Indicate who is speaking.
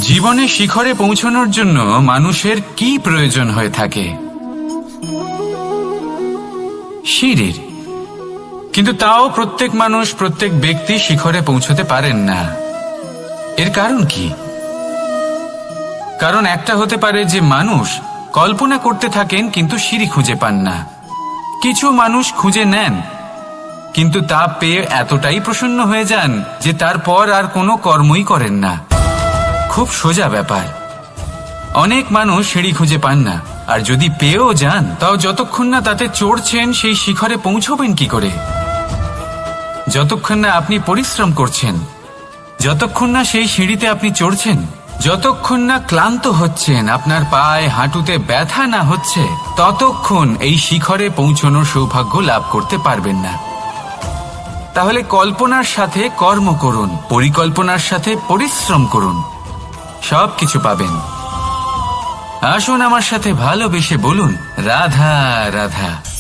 Speaker 1: জীবনে শিখরে পৌঁছানোর জন্য মানুষের কি প্রয়োজন হয়ে থাকে? সিঁড়ির। কিন্তু তাও প্রত্যেক মানুষ, প্রত্যেক ব্যক্তি শিখরে পৌঁছতে পারেন না। এর কারণ কি? কারণ একটা হতে পারে যে মানুষ কল্পনা করতে থাকেন কিন্তু সিঁড়ি খুঁজে পান না। কিছু মানুষ খুঁজে নেন কিন্তু তা পেয়ে এতটাই প্রসন্ন হয়ে যান যে তারপর আর কোনো কর্মই করেন না। খুব সোজা ব্যাপার। অনেক মানুষ সিঁড়ি খুঁজে পান না, আর যদি পেয়েও যান তাও যতক্ষণ না তাতে চড়ছেন সেই শিখরে পৌঁছবেন কি করে? যতক্ষণ না আপনি পরিশ্রম করছেন, যতক্ষণ না সেই সিঁড়িতে আপনি চড়ছেন, যতক্ষণ না ক্লান্ত হচ্ছেন, আপনার পায়ে হাঁটুতে ব্যথা না হচ্ছে, ততক্ষণ এই শিখরে পৌঁছানোর সৌভাগ্য লাভ করতে পারবেন না। তাহলে কল্পনার সাথে কর্ম করুন, পরিকল্পনার সাথে পরিশ্রম করুন, সবকিছু পাবেন। আসুন আমার সাথে ভালোবেসে বলুন, রাধা রাধা।